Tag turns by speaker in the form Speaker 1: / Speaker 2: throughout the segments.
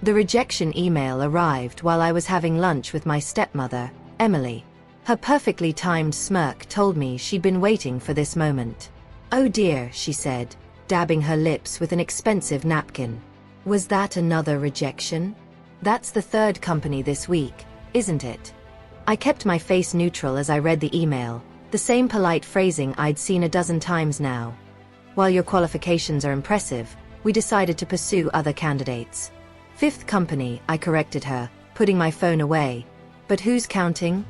Speaker 1: The rejection email arrived while I was having lunch with my stepmother, Emily. Her perfectly timed smirk told me she'd been waiting for this moment. "Oh dear," she said, dabbing her lips with an expensive napkin. "Was that another rejection? That's the third company this week, isn't it?" I kept my face neutral as I read the email, the same polite phrasing I'd seen a dozen times now. "While your qualifications are impressive, we decided to pursue other candidates." "Fifth company," I corrected her, putting my phone away. "But who's counting?"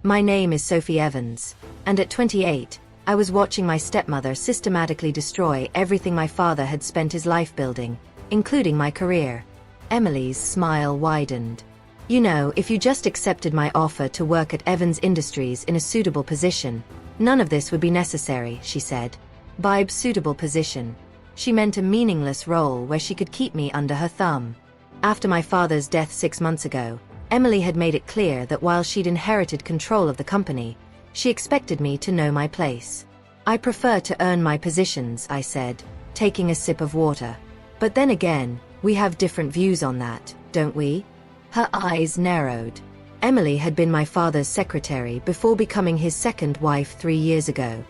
Speaker 1: "My name is Sophie Evans, and at 28, I was watching my stepmother systematically destroy everything my father had spent his life building, including my career." Emily's smile widened. "You know, if you just accepted my offer to work at Evans Industries in a suitable position, none of this would be necessary," she said. By suitable position, she meant a meaningless role where she could keep me under her thumb. After my father's death 6 months ago, Emily had made it clear that while she'd inherited control of the company, she expected me to know my place. "I prefer to earn my positions," I said, taking a sip of water. "But then again, we have different views on that, don't we?" Her eyes narrowed. Emily had been my father's secretary before becoming his second wife 3 years ago.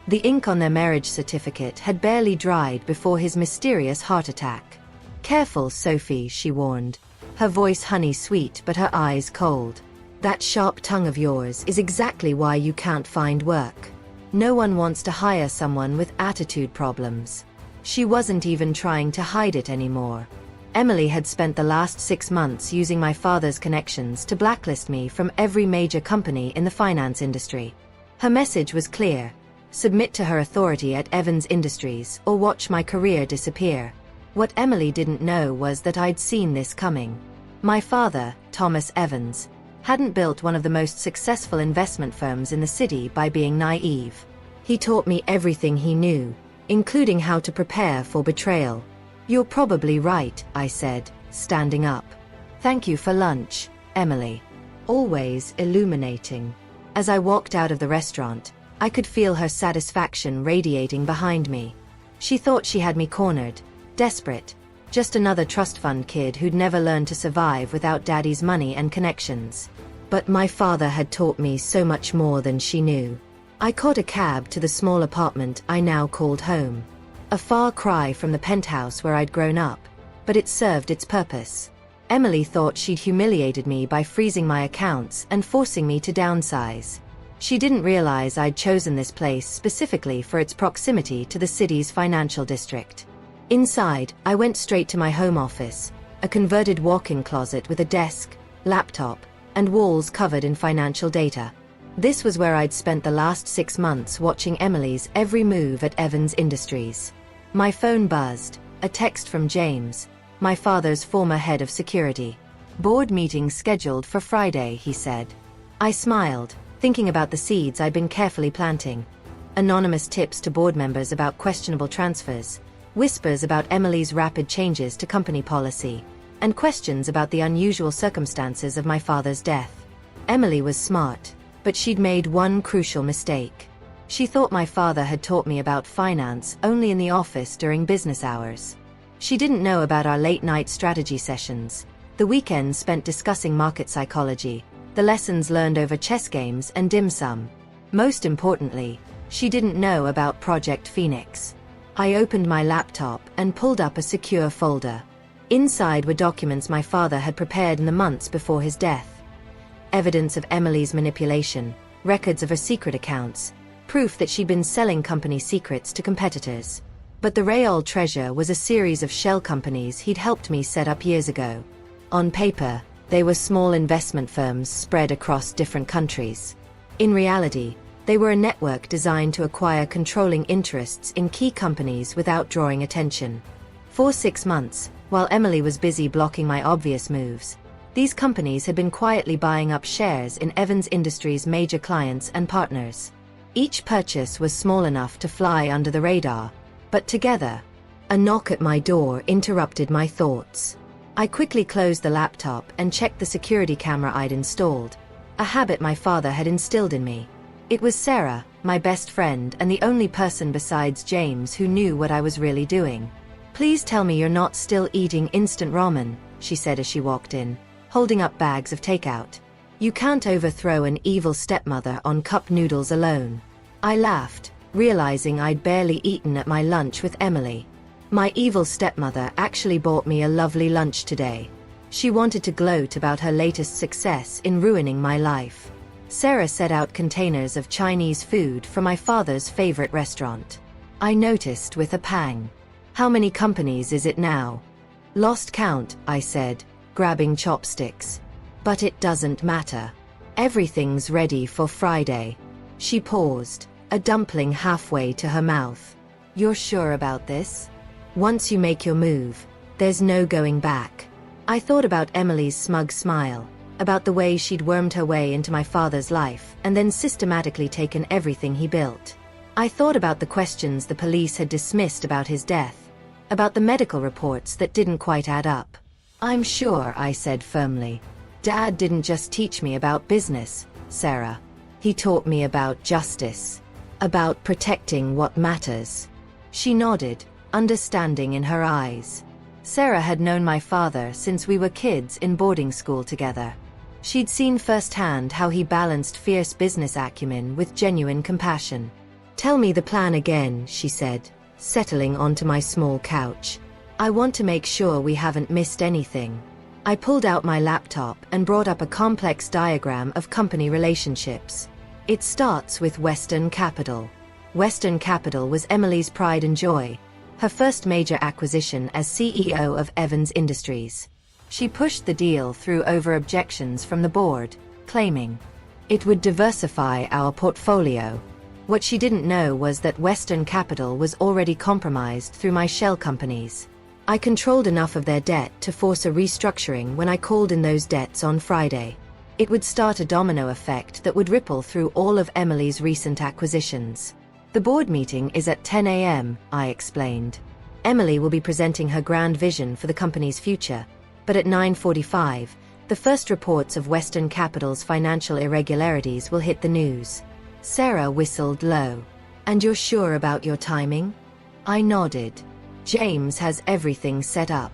Speaker 1: The ink on their marriage certificate had barely dried before his mysterious heart attack. "Careful, Sophie," she warned, her voice honey-sweet but her eyes cold. "That sharp tongue of yours is exactly why you can't find work. No one wants to hire someone with attitude problems." She wasn't even trying to hide it anymore. Emily had spent the last 6 months using my father's connections to blacklist me from every major company in the finance industry. Her message was clear: submit to her authority at Evans Industries or watch my career disappear. What Emily didn't know was that I'd seen this coming. My father, Thomas Evans, hadn't built one of the most successful investment firms in the city by being naive. He taught me everything he knew, including how to prepare for betrayal. "You're probably right," I said, standing up. "Thank you for lunch, Emily." Always illuminating. As I walked out of the restaurant, I could feel her satisfaction radiating behind me. She thought she had me cornered, desperate, just another trust fund kid who'd never learned to survive without daddy's money and connections. But my father had taught me so much more than she knew. I caught a cab to the small apartment I now called home. A far cry from the penthouse where I'd grown up, but it served its purpose. Emily thought she'd humiliated me by freezing my accounts and forcing me to downsize. She didn't realize I'd chosen this place specifically for its proximity to the city's financial district. Inside, I went straight to my home office, a converted walk-in closet with a desk, laptop, and walls covered in financial data. This was where I'd spent the last 6 months watching Emily's every move at Evans Industries. My phone buzzed, a text from James, my father's former head of security. "Board meeting scheduled for Friday," he said. I smiled, thinking about the seeds I'd been carefully planting. Anonymous tips to board members about questionable transfers, whispers about Emily's rapid changes to company policy, and questions about the unusual circumstances of my father's death. Emily was smart, but she'd made one crucial mistake. She thought my father had taught me about finance only in the office during business hours. She didn't know about our late-night strategy sessions, the weekends spent discussing market psychology, the lessons learned over chess games and dim sum. Most importantly, she didn't know about Project Phoenix. I opened my laptop and pulled up a secure folder. Inside were documents my father had prepared in the months before his death. Evidence of Emily's manipulation, records of her secret accounts, proof that she'd been selling company secrets to competitors. But the real treasure was a series of shell companies he'd helped me set up years ago. On paper, they were small investment firms spread across different countries. In reality, they were a network designed to acquire controlling interests in key companies without drawing attention. For 6 months, while Emily was busy blocking my obvious moves, these companies had been quietly buying up shares in Evans Industries' major clients and partners. Each purchase was small enough to fly under the radar, but together, a knock at my door interrupted my thoughts. I quickly closed the laptop and checked the security camera I'd installed, a habit my father had instilled in me. It was Sarah, my best friend and the only person besides James who knew what I was really doing. "Please tell me you're not still eating instant ramen," she said as she walked in, holding up bags of takeout. You can't overthrow an evil stepmother on cup noodles alone. I laughed, realizing I'd barely eaten at my lunch with Emily. My evil stepmother actually bought me a lovely lunch today. She wanted to gloat about her latest success in ruining my life. Sarah set out containers of Chinese food from my father's favorite restaurant. I noticed with a pang. How many companies is it now? Lost count, I said, grabbing chopsticks. But it doesn't matter. Everything's ready for Friday. She paused, a dumpling halfway to her mouth. You're sure about this? Once you make your move, there's no going back. I thought about Emily's smug smile, about the way she'd wormed her way into my father's life and then systematically taken everything he built. I thought about the questions the police had dismissed about his death, about the medical reports that didn't quite add up. I'm sure, I said firmly. Dad didn't just teach me about business, Sarah. He taught me about justice, about protecting what matters. She nodded, understanding in her eyes. Sarah had known my father since we were kids in boarding school together. She'd seen firsthand how he balanced fierce business acumen with genuine compassion. Tell me the plan again, she said, settling onto my small couch. I want to make sure we haven't missed anything. I pulled out my laptop and brought up a complex diagram of company relationships. It starts with Western Capital. Western Capital was Emily's pride and joy, her first major acquisition as CEO of Evans Industries. She pushed the deal through over objections from the board, claiming it would diversify our portfolio. What she didn't know was that Western Capital was already compromised through my shell companies. I controlled enough of their debt to force a restructuring when I called in those debts on Friday. It would start a domino effect that would ripple through all of Emily's recent acquisitions. The board meeting is at 10 a.m., I explained. Emily will be presenting her grand vision for the company's future, but at 9:45, the first reports of Western Capital's financial irregularities will hit the news. Sarah whistled low. And you're sure about your timing? I nodded. James has everything set up.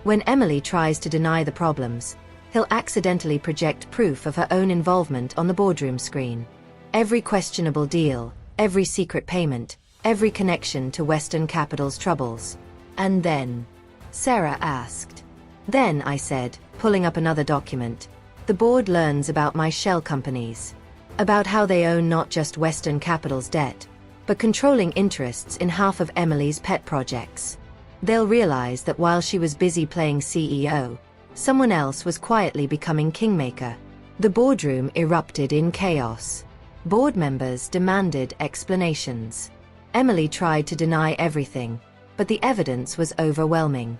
Speaker 1: When Emily tries to deny the problems, he'll accidentally project proof of her own involvement on the boardroom screen. Every questionable deal, every secret payment, every connection to Western Capital's troubles. And then? Sarah asked. Then, I said, pulling up another document, the board learns about my shell companies. About how they own not just Western Capital's debt, but controlling interests in half of Emily's pet projects. They'll realize that while she was busy playing CEO, someone else was quietly becoming kingmaker. The boardroom erupted in chaos. Board members demanded explanations. Emily tried to deny everything, but the evidence was overwhelming.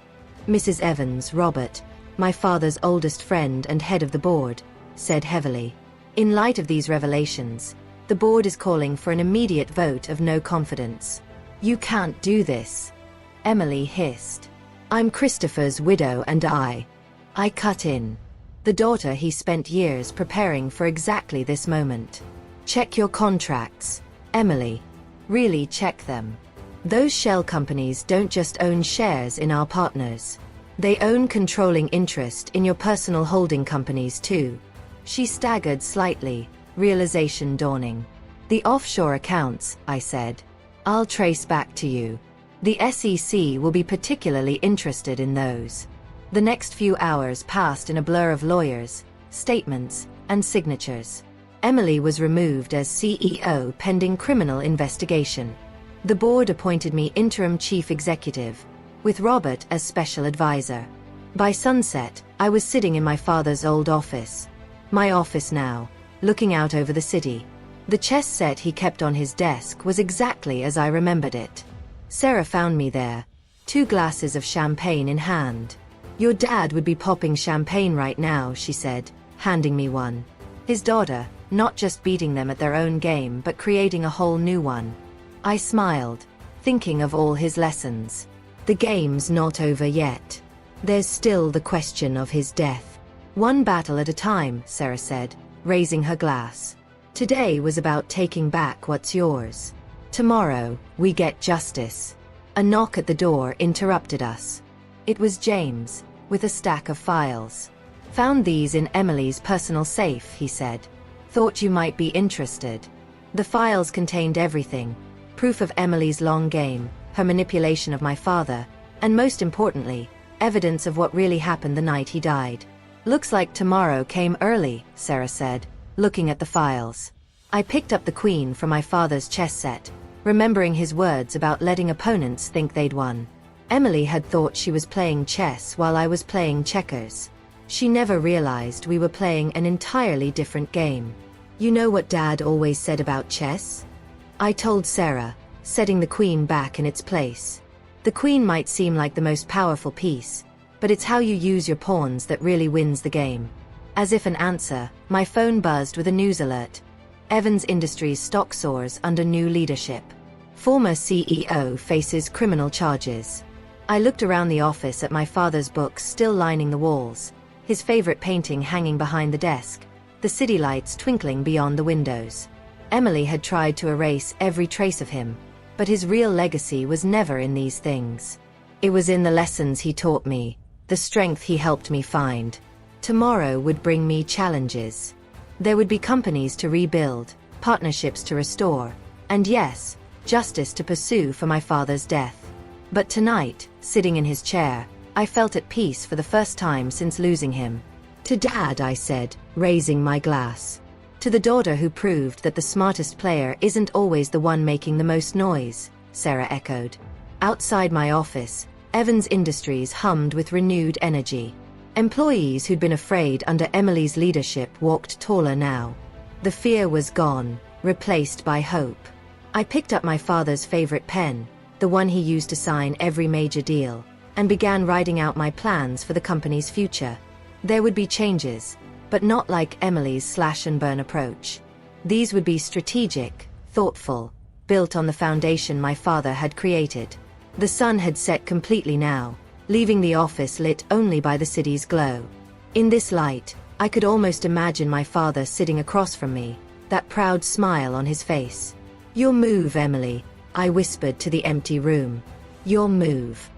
Speaker 1: Mrs. Evans, Robert, my father's oldest friend and head of the board, said heavily. In light of these revelations, the board is calling for an immediate vote of no confidence. You can't do this, Emily hissed. I'm Christopher's widow and I cut in. The daughter he spent years preparing for exactly this moment. Check your contracts, Emily. Really check them. Those shell companies don't just own shares in our partners. They own controlling interest in your personal holding companies too. She staggered slightly, realization dawning. The offshore accounts, I said. I'll trace back to you. The SEC will be particularly interested in those. The next few hours passed in a blur of lawyers, statements, and signatures. Emily was removed as CEO pending criminal investigation. The board appointed me interim chief executive, with Robert as special advisor. By sunset, I was sitting in my father's old office. My office now, looking out over the city. The chess set he kept on his desk was exactly as I remembered it. Sarah found me there, 2 glasses of champagne in hand. Your dad would be popping champagne right now, she said, handing me one. His daughter, not just beating them at their own game but creating a whole new one. I smiled, thinking of all his lessons. The game's not over yet. There's still the question of his death. One battle at a time, Sarah said, raising her glass. Today was about taking back what's yours. Tomorrow, we get justice. A knock at the door interrupted us. It was James, with a stack of files. Found these in Emily's personal safe, he said. Thought you might be interested. The files contained everything. Proof of Emily's long game, her manipulation of my father, and most importantly, evidence of what really happened the night he died. Looks like tomorrow came early, Sarah said, looking at the files. I picked up the queen from my father's chess set, remembering his words about letting opponents think they'd won. Emily had thought she was playing chess while I was playing checkers. She never realized we were playing an entirely different game. You know what Dad always said about chess? I told Sarah, setting the queen back in its place. The queen might seem like the most powerful piece, but it's how you use your pawns that really wins the game. As if an answer, my phone buzzed with a news alert. Evans Industries stock soars under new leadership. Former CEO faces criminal charges. I looked around the office at my father's books still lining the walls, his favorite painting hanging behind the desk, the city lights twinkling beyond the windows. Emily had tried to erase every trace of him, but his real legacy was never in these things. It was in the lessons he taught me, the strength he helped me find. Tomorrow would bring me challenges. There would be companies to rebuild, partnerships to restore, and yes, justice to pursue for my father's death. But tonight, sitting in his chair, I felt at peace for the first time since losing him. To Dad, I said, raising my glass. To the daughter who proved that the smartest player isn't always the one making the most noise, Sarah echoed. Outside my office, Evans Industries hummed with renewed energy. Employees who'd been afraid under Emily's leadership walked taller now. The fear was gone, replaced by hope. I picked up my father's favorite pen, the one he used to sign every major deal, and began writing out my plans for the company's future. There would be changes, but not like Emily's slash-and-burn approach. These would be strategic, thoughtful, built on the foundation my father had created. The sun had set completely now, leaving the office lit only by the city's glow. In this light, I could almost imagine my father sitting across from me, that proud smile on his face. "Your move, Emily," I whispered to the empty room. "Your move."